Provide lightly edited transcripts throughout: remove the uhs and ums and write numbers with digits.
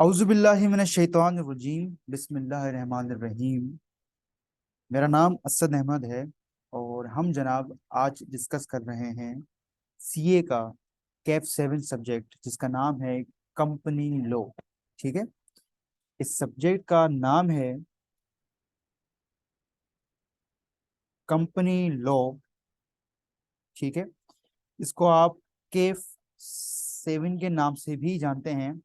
औज़ुबिल्लाहि मिनश्शैतानिर्रजीम बिस्मिल्लाहिर्रहमानिर्रहीम। मेरा नाम असद अहमद है और हम जनाब आज डिस्कस कर रहे हैं सीए का कैफ 7 सब्जेक्ट जिसका नाम है कंपनी लॉ। ठीक है, इस सब्जेक्ट का नाम है कंपनी लॉ। ठीक है, इसको आप कैफ 7 के नाम से भी जानते हैं।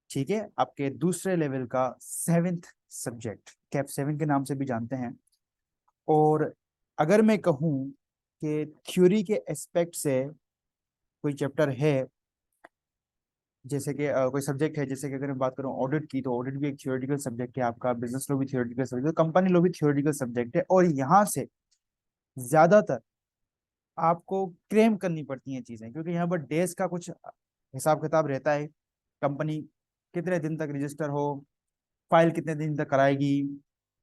ठीक है, आपके दूसरे लेवल का 7th सब्जेक्ट कैफ 7 के नाम से भी जानते हैं। और अगर मैं कहूँ कि थ्योरी के एस्पेक्ट से कोई चैप्टर है, जैसे कि कोई सब्जेक्ट है, जैसे कि अगर मैं बात करूँ ऑडिट की, तो ऑडिट भी एक थ्योरेटिकल सब्जेक्ट है आपका, बिजनेस लॉ भी थ्योरेटिकल सब्जेक्ट है, कंपनी लॉ भी थ्योरेटिकल सब्जेक्ट है। और यहाँ से ज्यादातर आपको क्लेम करनी पड़ती हैं चीजें, क्योंकि यहाँ पर डेज का कुछ हिसाब किताब रहता है। कंपनी कितने दिन तक रजिस्टर हो, फाइल कितने दिन तक कराएगी,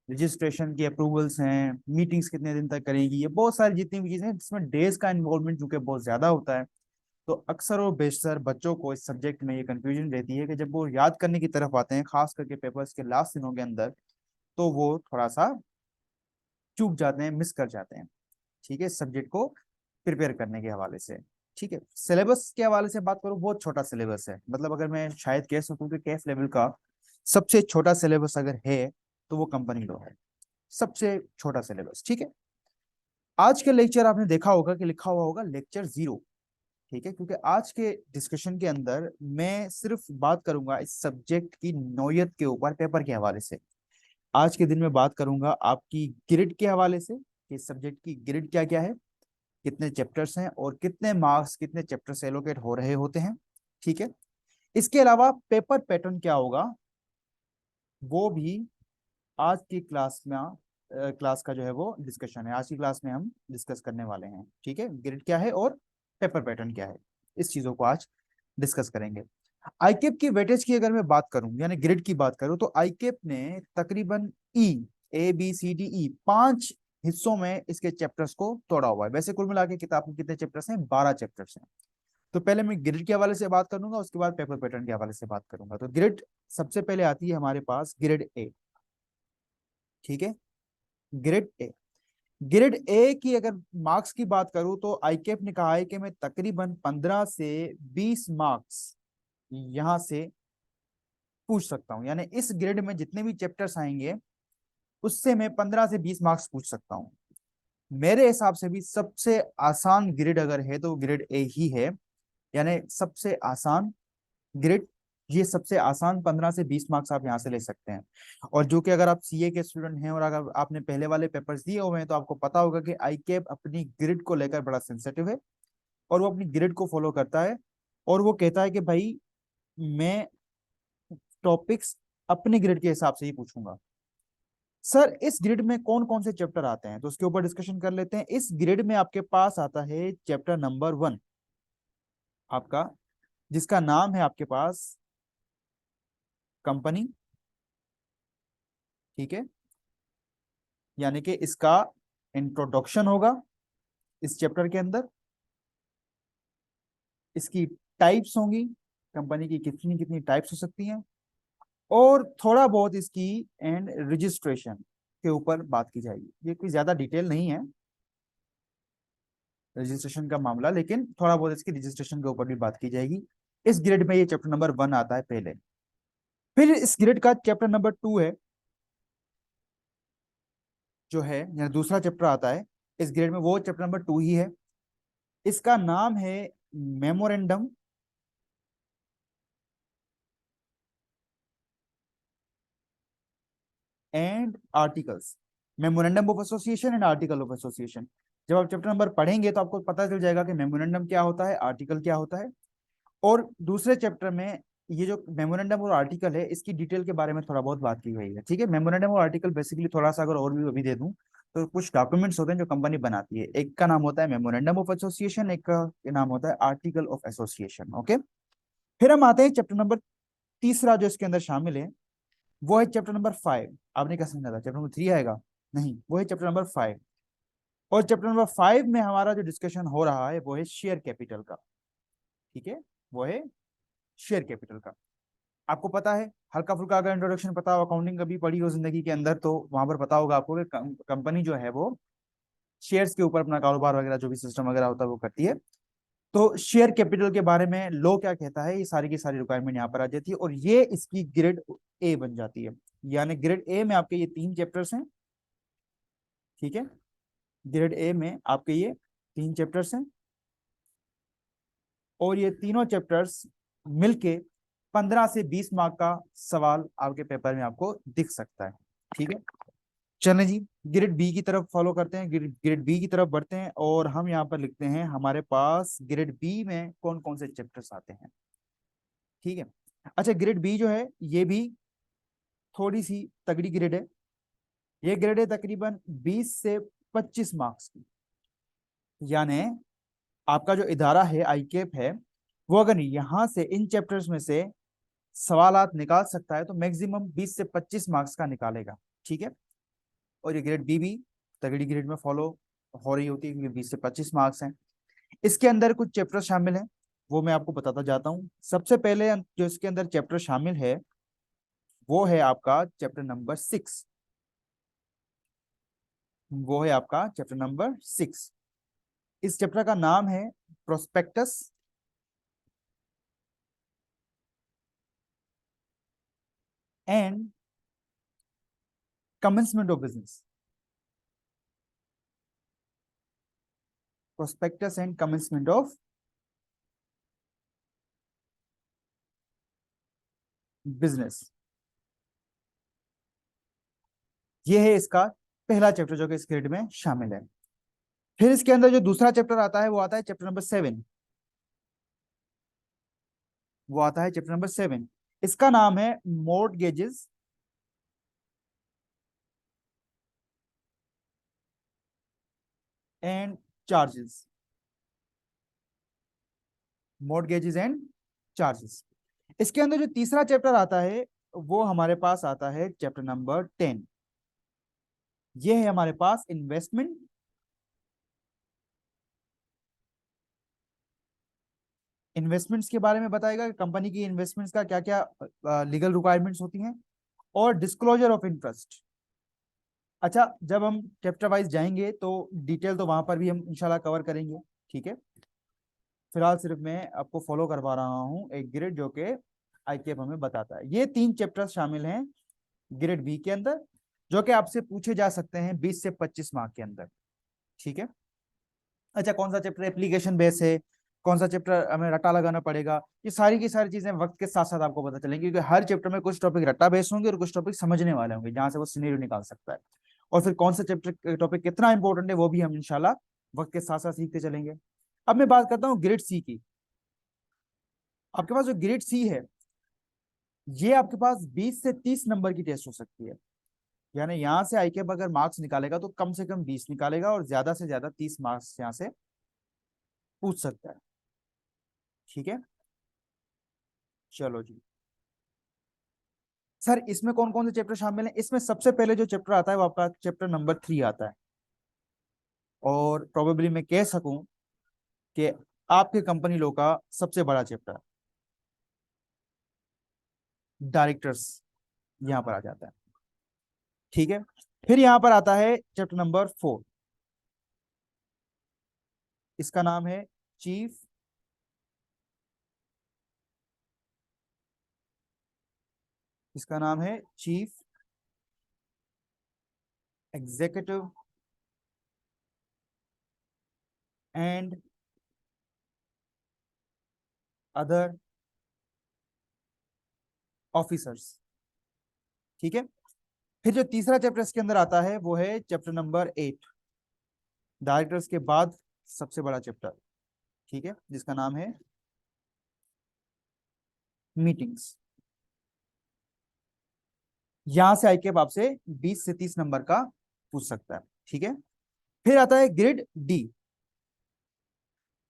रजिस्ट्रेशन की अप्रूवल्स हैं, मीटिंग्स कितने दिन तक करेगी, ये बहुत सारी जितनी भी चीजें हैं जिसमें डेज का इन्वॉल्वमेंट चूंकि बहुत ज्यादा होता है। तो अक्सर और बेशतर बच्चों को इस सब्जेक्ट में ये कंफ्यूजन रहती है कि जब वो याद करने की तरफ आते हैं, खास करके पेपर्स के लास्ट दिनों के अंदर, तो वो थोड़ा सा चूक जाते हैं, मिस कर जाते हैं। ठीक है, इस सब्जेक्ट को प्रिपेयर करने के हवाले से। ठीक है, सिलेबस के हवाले से बात करूँ, बहुत छोटा सिलेबस है। मतलब अगर मैं शायद कह सकूँ कि कैफ लेवल का सबसे छोटा सिलेबस अगर है तो वो कंपनी लॉ है, सबसे छोटा सिलेबस। ठीक है, आज के लेक्चर आपने देखा होगा कि लिखा हुआ होगा लेक्चर 0। ठीक है, क्योंकि आज के डिस्कशन के अंदर मैं सिर्फ बात करूंगा इस सब्जेक्ट की नौयत के ऊपर, पेपर के हवाले से। आज के दिन में बात करूंगा आपकी ग्रिड के हवाले से कि इस सब्जेक्ट की ग्रिड क्या क्या है, कितने चैप्टर्स हैं और कितने मार्क्स कितने चैप्टर से एलोकेट हो रहे होते हैं। ठीक है, इसके अलावा पेपर पैटर्न क्या होगा वो भी आज की क्लास में क्लास का जो है वो डिस्कशन है। आज की क्लास में हम डिस्कस करने वाले हैं। ठीक है, ग्रिड क्या है और पेपर पैटर्न क्या है, इस चीजों को आज डिस्कस करेंगे। आईकेप की वेटेज की अगर मैं बात करूं, यानी ग्रिड की बात करूं, तो आईकेप ने तकरीबन ई ABCDE 5 हिस्सों में इसके चैप्टर्स को तोड़ा हुआ है। वैसे कुल मिला के किताब में कितने चैप्टर्स हैं? 12 चैप्टर्स हैं। तो पहले मैं ग्रिड के हवाले से बात करूंगा, उसके बाद पेपर पैटर्न के हवाले से बात करूंगा। तो ग्रिड सबसे पहले आती है हमारे पास, ग्रिड ए। ठीक है, ग्रिड ए। ग्रिड ए की अगर मार्क्स की बात करूं, तो आईकेप ने कहा है कि मैं तकरीबन 15 से 20 मार्क्स यहां से पूछ सकता हूं। यानी इस ग्रिड में जितने भी चैप्टर्स आएंगे उससे मैं 15 से 20 मार्क्स पूछ सकता हूं। मेरे हिसाब से भी सबसे आसान ग्रिड अगर है तो ग्रिड ए ही है। यानी सबसे आसान ग्रिड, ये सबसे आसान 15 से 20 मार्क्स आप यहाँ से ले सकते हैं। और जो कि अगर आप सीए के स्टूडेंट हैं और अगर आपने पहले वाले पेपर्स दिए हुए हैं, तो आपको पता होगा कि आईकेप अपनी ग्रिड को लेकर बड़ा सेंसिटिव है और वो अपनी ग्रिड को फॉलो करता है। और वो कहता है कि भाई मैं टॉपिक्स अपने ग्रिड के हिसाब से ही पूछूंगा। सर, इस ग्रिड में कौन कौन से चैप्टर आते हैं, तो उसके ऊपर डिस्कशन कर लेते हैं। इस ग्रिड में आपके पास आता है चैप्टर नंबर 1 आपका, जिसका नाम है आपके पास कंपनी। ठीक है, यानी कि इसका इंट्रोडक्शन होगा इस चैप्टर के अंदर। इसकी टाइप्स होंगी, कंपनी की कितनी कितनी टाइप्स हो सकती हैं, और थोड़ा बहुत इसकी एंड रजिस्ट्रेशन के ऊपर बात की जाएगी। ये कोई ज्यादा डिटेल नहीं है रजिस्ट्रेशन का मामला, लेकिन थोड़ा बहुत इसकी रजिस्ट्रेशन के ऊपर भी बात की जाएगी। इस ग्रेड में ये चैप्टर नंबर 1 आता है पहले। फिर इस ग्रेड का चैप्टर नंबर 2 है, जो है या दूसरा चैप्टर आता है इस ग्रेड में, वो चैप्टर नंबर 2 ही है। इसका नाम है memorandum and articles. Memorandum of association and article of association. जब आप चैप्टर नंबर पढ़ेंगे तो आपको पता चल जाएगा कि मेमोरेंडम क्या होता है, आर्टिकल क्या होता है। और दूसरे चैप्टर में ये जो मेमोरेंडम और आर्टिकल है, इसकी डिटेल के बारे में थोड़ा बहुत बात की गई है। ठीक है, मेमोरेंडम और आर्टिकल बेसिकली थोड़ा सा अगर और भी अभी दे दूं, तो कुछ डॉक्यूमेंट्स होते हैं जो कंपनी बनाती है। एक का नाम होता है मेमोरेंडम ऑफ एसोसिएशन, एक का नाम होता है आर्टिकल ऑफ एसोसिएशन। ओके, फिर हम आते हैं चैप्टर नंबर तीसरा जो इसके अंदर शामिल है, वो है चैप्टर नंबर 5। आपने क्या समझा था चैप्टर नंबर 3 आएगा? नहीं, वो है चैप्टर नंबर 5। और चैप्टर नंबर 5 में हमारा जो डिस्कशन हो रहा है वो है शेयर कैपिटल का। ठीक है, वो है शेयर कैपिटल का। आपको पता है, हल्का फुल्का अगर इंट्रोडक्शन पता हो, अकाउंटिंग कभी पढ़ी हो जिंदगी के अंदर, तो वहां पर पता होगा आपको कि कंपनी जो है वो शेयर्स के ऊपर अपना कारोबार वगैरह जो भी सिस्टम वगैरह होता है वो करती है। तो शेयर कैपिटल के बारे में लो क्या कहता है, ये सारी की सारी रिक्वायरमेंट यहाँ पर आ जाती है, और ये इसकी ग्रेड ए बन जाती है। यानी ग्रेड ए में आपके ये 3 चैप्टर्स हैं, ठीक है। ग्रेड ए में आपके ये 3 चैप्टर्स हैं, और ये तीनों चैप्टर्स मिलके 15 से 20 मार्क का सवाल आपके पेपर में आपको दिख सकता है, ठीक है। चलें जी, ग्रेड बी की तरफ फॉलो करते हैं, ग्रेड बी की तरफ बढ़ते हैं, और हम यहाँ पर लिखते हैं हमारे पास ग्रेड बी में कौन कौन से चैप्टर्स आते हैं, ठीक है। अच्छा, ग्रेड बी जो है ये भी थोड़ी सी तगड़ी ग्रेड है। ये ग्रेड है तकरीबन 20 से 25 मार्क्स की। यानी आपका जो इदारा है आईकेप है, वो अगर यहाँ से इन चैप्टर्स में से सवालात निकाल सकता है तो मैक्सिमम 20 से 25 मार्क्स का निकालेगा, ठीक है। और ये ग्रेड बी भी तगड़ी ग्रेड में फॉलो हो रही होती है, क्योंकि 20 से 25 मार्क्स हैं। इसके अंदर कुछ चैप्टर शामिल हैं, वो मैं आपको बताता जाता हूँ। सबसे पहले जो इसके अंदर चैप्टर शामिल है वो है आपका चैप्टर नंबर 6। वो है आपका चैप्टर नंबर 6। इस चैप्टर का नाम है prospectus and commencement of business. Prospectus and commencement of business, ये है इसका पहला चैप्टर जो कि इस ग्रेड में शामिल है। फिर इसके अंदर जो दूसरा चैप्टर आता है वो आता है चैप्टर नंबर 7। वो आता है चैप्टर नंबर 7। इसका नाम है mortgages and charges. Mortgages and charges. इसके अंदर जो तीसरा चैप्टर आता है वो हमारे पास आता है चैप्टर नंबर 10। ये है हमारे पास इन्वेस्टमेंट। इन्वेस्टमेंट्स के बारे में बताएगा कि कंपनी की इन्वेस्टमेंट्स का क्या क्या लीगल रिक्वायरमेंट्स होती हैं, और डिस्क्लोजर ऑफ इंटरेस्ट। अच्छा, जब हम चैप्टर वाइज जाएंगे तो डिटेल तो वहां पर भी हम इंशाल्लाह कवर करेंगे, ठीक है। फिलहाल सिर्फ मैं आपको फॉलो करवा रहा हूँ एक ग्रेड जो कि आईकेएफ हमें बताता है। ये 3 चैप्टर शामिल हैं ग्रेड बी के अंदर, जो कि आपसे पूछे जा सकते हैं 20 से 25 मार्क के अंदर, ठीक है। अच्छा, कौन सा चैप्टर एप्लीकेशन बेस है, कौन सा चैप्टर हमें रट्टा लगाना पड़ेगा, ये सारी की सारी चीजें वक्त के साथ साथ आपको पता चलेंगी, क्योंकि हर चैप्टर में कुछ टॉपिक रट्टा बेस होंगे और कुछ टॉपिक समझने वाले होंगे जहां से वो सिनेरियो निकाल सकता है। और फिर कौन सा चैप्टर टॉपिक कितना इंपॉर्टेंट है वो भी हम इंशाल्लाह वक्त के साथ साथ सीखते चलेंगे। अब मैं बात करता हूँ ग्रेड सी की। आपके पास जो ग्रेड सी है, ये आपके पास 20 से 30 नंबर की टेस्ट हो सकती है। यानी यहाँ से आईकेएफ अगर मार्क्स निकालेगा तो कम से कम 20 निकालेगा, और ज्यादा से ज्यादा 30 मार्क्स यहाँ से पूछ सकता है, ठीक है। चलो जी, सर इसमें कौन कौन से चैप्टर शामिल हैं? इसमें सबसे पहले जो चैप्टर आता है वो आपका चैप्टर नंबर 3 आता है, और प्रोबेबली मैं कह सकूं कि आपके कंपनी लॉ का सबसे बड़ा चैप्टर डायरेक्टर्स यहाँ पर आ जाता है, ठीक है। फिर यहाँ पर आता है चैप्टर नंबर 4। इसका नाम है चीफ इसका नाम है chief executive and other officers, ठीक है। फिर जो तीसरा चैप्टर इसके अंदर आता है वो है चैप्टर नंबर 8, डायरेक्टर्स के बाद सबसे बड़ा चैप्टर, ठीक है, जिसका नाम है मीटिंग्स। यहां से आईकेएफ आपसे 20 से 30 नंबर का पूछ सकता है, ठीक है। फिर आता है ग्रेड डी।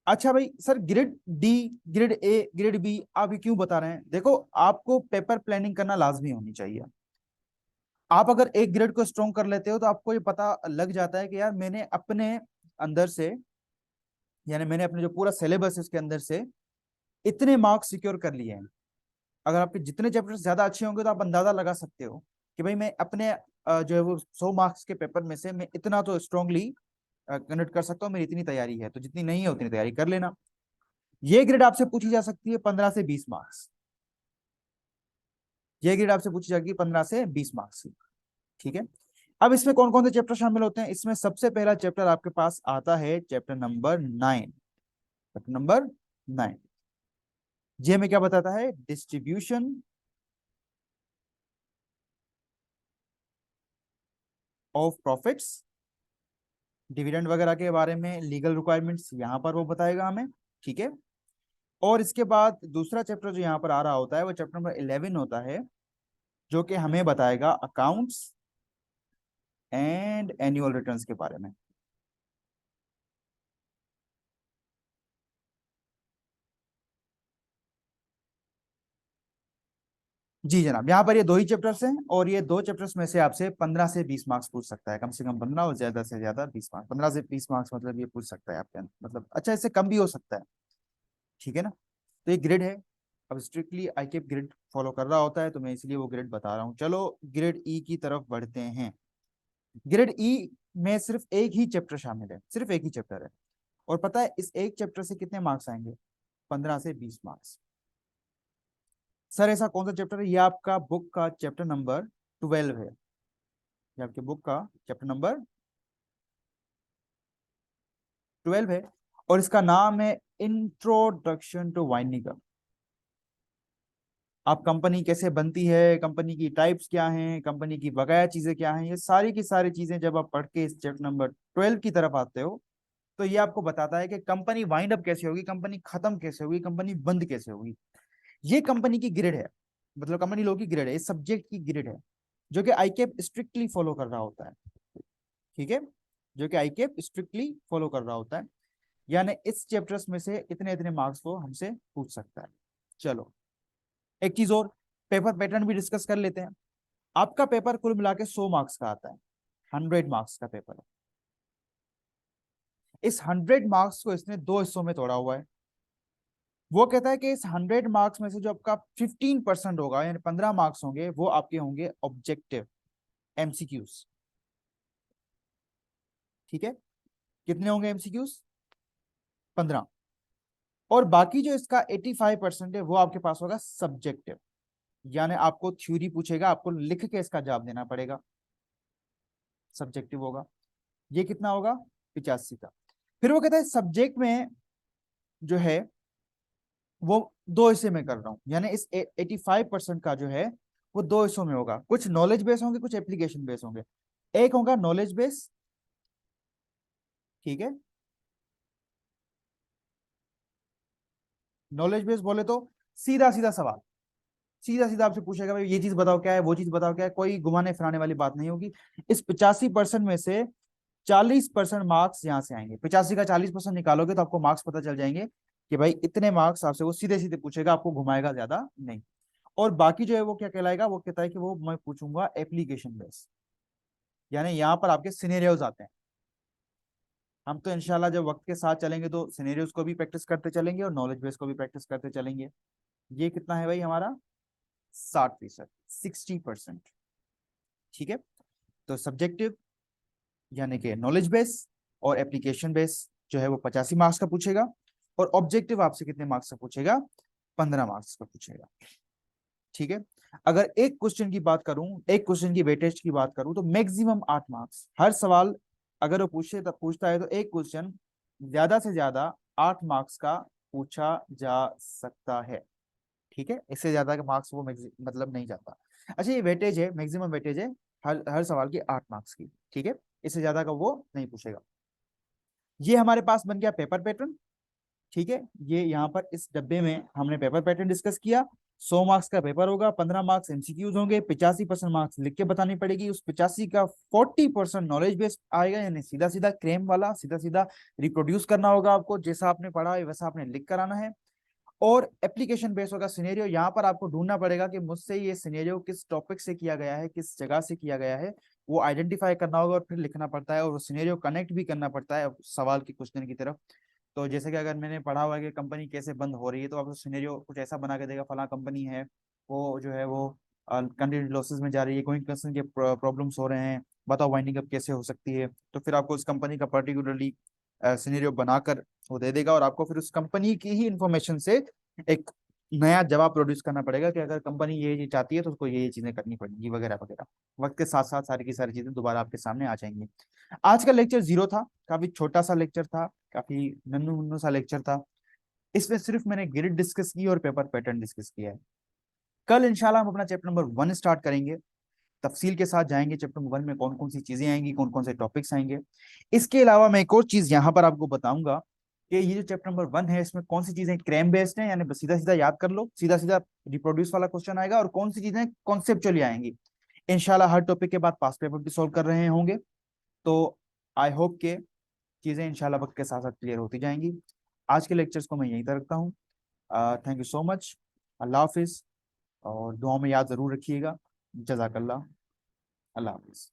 अच्छा भाई sir, grade D, grade A, grade B आप ये क्यों बता रहे हैं? देखो, आपको पेपर प्लानिंग करना लाजमी होनी चाहिए। आप अगर एक ग्रेड को स्ट्रॉन्ग कर लेते हो तो आपको ये पता लग जाता है कि यार मैंने अपने अंदर से, यानी मैंने अपने जो पूरा सिलेबस है उसके अंदर से इतने मार्क्स सिक्योर कर लिए हैं, अगर आपके जितने चैप्टर्स ज्यादा अच्छे होंगे तो आप अंदाजा लगा सकते हो कि भाई मैं अपने जो है वो 100 मार्क्स के पेपर में से मैं इतना तो स्ट्रांगली कंडक्ट कर सकता हूँ, मेरी इतनी तैयारी है, तो जितनी नहीं है उतनी तैयारी कर लेना। ये ग्रेड आपसे पूछी जा सकती है 15 से 20 मार्क्स। ये ग्रेड आपसे पूछी जाएगी 15 से 20 मार्क्स की। ठीक है। अब इसमें कौन कौन से चैप्टर शामिल होते हैं? इसमें सबसे पहला चैप्टर आपके पास आता है चैप्टर नंबर 9। चैप्टर नंबर 9 ये हमें क्या बताता है? डिस्ट्रीब्यूशन ऑफ प्रॉफिट्स, डिविडेंड वगैरह के बारे में, लीगल रिक्वायरमेंट्स यहाँ पर वो बताएगा हमें। ठीक है। और इसके बाद दूसरा चैप्टर जो यहाँ पर आ रहा होता है वो चैप्टर नंबर 11 होता है, जो कि हमें बताएगा अकाउंट्स एंड एनुअल रिटर्न्स के बारे में। जी जनाब, यहाँ पर ये दो ही चैप्टर्स हैं और ये दो चैप्टर्स में से आपसे 15 से 20 मार्क्स पूछ सकता है, कम से कम 15 और ज्यादा से ज्यादा 20 मार्क्स। 15 से 20 मार्क्स मतलब ये पूछ सकता है आपके, मतलब अच्छा इससे कम भी हो सकता है। ठीक है ना। तो ये ग्रेड है। अब स्ट्रिक्टली आईकेप ग्रेड फॉलो कर रहा होता है तो मैं इसलिए वो ग्रेड बता रहा हूँ। चलो ग्रेड ई की तरफ बढ़ते हैं। ग्रेड ई में सिर्फ एक ही चैप्टर शामिल है, सिर्फ एक ही चैप्टर है। और पता है इस एक चैप्टर से कितने मार्क्स आएंगे? 15 से 20 मार्क्स। सर ऐसा कौन सा चैप्टर है? ये आपका बुक का चैप्टर नंबर 12 है। ये आपके बुक का चैप्टर नंबर 12 है और इसका नाम है इंट्रोडक्शन टू वाइनिगर। आप कंपनी कैसे बनती है, कंपनी की टाइप्स क्या हैं, कंपनी की बकाया चीजें क्या हैं, ये सारी की सारी चीजें जब आप पढ़ के इस चैप्टर नंबर 12 की तरफ आते हो तो ये आपको बताता है कि कंपनी वाइंड अप कैसे होगी, कंपनी खत्म कैसे होगी, कंपनी बंद कैसे होगी। ये कंपनी की ग्रिड है, मतलब कंपनी लॉ की ग्रिड है, इस सब्जेक्ट की ग्रिड है, जो कि आईकेप स्ट्रिक्टली फॉलो कर रहा होता है। ठीक है। जो कि आईकेप स्ट्रिक्टली फॉलो कर रहा होता है, यानी इस चैप्टर्स में से इतने इतने मार्क्स वो हमसे पूछ सकता है। चलो एक चीज और, पेपर पैटर्न भी डिस्कस कर लेते हैं। आपका पेपर कुल मिला के 100 मार्क्स का आता है, 100 मार्क्स का पेपर है। इस 100 मार्क्स को इसने दो हिस्सों में तोड़ा हुआ है। वो कहता है कि इस 100 मार्क्स में से जो आपका 15% होगा, यानी 15 मार्क्स होंगे, वो आपके होंगे ऑब्जेक्टिव एमसीक्यूज। ठीक है। कितने होंगे एमसीक्यूज? 15। और बाकी जो इसका 85% है वो आपके पास होगा सब्जेक्टिव, यानी आपको थ्योरी पूछेगा, आपको लिख के इसका जवाब देना पड़ेगा, सब्जेक्टिव होगा। ये कितना होगा? 85 का। फिर वो कहता है सब्जेक्ट में जो है वो दो हिस्से में कर रहा हूं, यानी इस 85% का जो है वो दो हिस्सों में होगा, कुछ नॉलेज बेस होंगे, कुछ एप्लीकेशन बेस होंगे। एक होगा नॉलेज बेस। ठीक है। नॉलेज बेस बोले तो सीधा सीधा सवाल, सीधा सीधा आपसे पूछेगा भाई ये चीज बताओ क्या है, वो चीज बताओ क्या है, कोई घुमाने फिराने वाली बात नहीं होगी। इस 85% में से 40% मार्क्स यहाँ से आएंगे। 85 का 40% निकालोगे तो आपको मार्क्स पता चल जाएंगे कि भाई इतने मार्क्स आपसे वो सीधे सीधे पूछेगा, आपको घुमाएगा ज्यादा नहीं। और बाकी जो है वो क्या कहलाएगा? वो कहता है कि वो मैं पूछूंगा एप्लीकेशन बेस, यानी यहाँ पर आपके सिनेरियोज आते हैं। हम तो इंशाल्लाह जब वक्त के साथ चलेंगे तो सिनेरियोज को भी प्रैक्टिस करते चलेंगे और नॉलेज बेस को भी प्रैक्टिस करते चलेंगे। ये कितना है भाई हमारा? 60%, 60%। ठीक है। तो सब्जेक्टिव यानी कि नॉलेज बेस और एप्लीकेशन बेस जो है वो 85 मार्क्स का पूछेगा। और ऑब्जेक्टिव आपसे कितने मार्क्स का पूछेगा? 15 मार्क्स का पूछेगा। ठीक है। अगर एक क्वेश्चन की बात करूं, एक क्वेश्चन की वेटेज की बात करूं तो मैक्सिमम 8 मार्क्स हर सवाल अगर वो पूछे तब पूछता है तो एक क्वेश्चन ज्यादा से ज्यादा 8 मार्क्स का पूछा जा सकता है। ठीक है। इससे ज्यादा के मार्क्स वो मतलब नहीं जाता। अच्छा ये वेटेज है, मैक्सिमम वेटेज है हर हर सवाल की 8 मार्क्स की। ठीक है। इससे ज्यादा का वो नहीं पूछेगा। ये हमारे पास बन गया पेपर पैटर्न। ठीक है। ये यहाँ पर इस डब्बे में हमने पेपर पैटर्न डिस्कस किया। 100 मार्क्स का पेपर होगा, 15 मार्क्स एमसीक्यूज होंगे, 85% मार्क्स लिख के बतानी पड़ेगी। उस 85 का 40% नॉलेज बेस्ड आएगा, यानी सीधा सीधा क्रेम वाला, सीधा सीधा रिप्रोड्यूस करना होगा आपको, जैसा आपने पढ़ा है वैसा आपने लिख कर आना है। और एप्लीकेशन बेस्ड होगा सिनेरियो, यहाँ पर आपको ढूंढना पड़ेगा कि मुझसे ये सिनेरियो किस टॉपिक से किया गया है, किस जगह से किया गया है, वो आइडेंटिफाई करना होगा और फिर लिखना पड़ता है, और वो सिनेरियो कनेक्ट भी करना पड़ता है सवाल की क्वेश्चन की तरफ। तो जैसे कि अगर मैंने पढ़ा हुआ है कि कंपनी कैसे बंद हो रही है, तो आपको सिनेरियो कुछ ऐसा बना के देगा, फला कंपनी है, वो जो है वो कंटिन्यूस लॉसेस में जा रही है, कोई कंसर्न के प्रॉब्लम्स हो रहे हैं, बताओ वाइंडिंग अप कैसे हो सकती है। तो फिर आपको उस कंपनी का पर्टिकुलरली सिनेरियो बनाकर वो दे देगा, और आपको फिर उस कंपनी की ही इंफॉर्मेशन से एक नया जवाब प्रोड्यूस करना पड़ेगा कि अगर कंपनी ये चाहती है तो उसको ये चीजें करनी पड़ेंगी वगैरह वगैरह। वक्त के साथ साथ सारी की सारी चीजें दोबारा आपके सामने आ जाएंगी। आज का लेक्चर जीरो था, काफी छोटा सा लेक्चर था, काफी नन्नू मुन्नू सा लेक्चर था। इसमें सिर्फ मैंने ग्रिड डिस्कस की और पेपर पैटर्न डिस्कस किया है। कल इंशाल्लाह हम अपना चैप्टर नंबर 1 स्टार्ट करेंगे, तफसील के साथ जाएंगे चैप्टर नंबर 1 में कौन कौन सी चीजें आएंगी, कौन कौन से टॉपिक्स आएंगे। इसके अलावा मैं एक और चीज यहाँ पर आपको बताऊंगा कि ये जो चैप्टर नंबर 1 है इसमें कौन सी चीजें क्रैम बेस्ड हैं, यानी सीधा सीधा याद कर लो, सीधा सीधा रिप्रोड्यूस वाला क्वेश्चन आएगा, और कौन सी चीजें कॉन्सेप्चुअली आएंगी। इंशाल्लाह हर टॉपिक के बाद पास पेपर भी सॉल्व कर रहे होंगे। तो आई होप के चीजें इंशाल्लाह वक्त के साथ साथ क्लियर होती जाएंगी। आज के लेक्चर्स को मैं यहीं तक रखता हूँ। Thank you so much. अल्लाह हाफिज, और दुआ में याद जरूर रखिएगा। जजाकल्ला। अल्लाह हाफिज।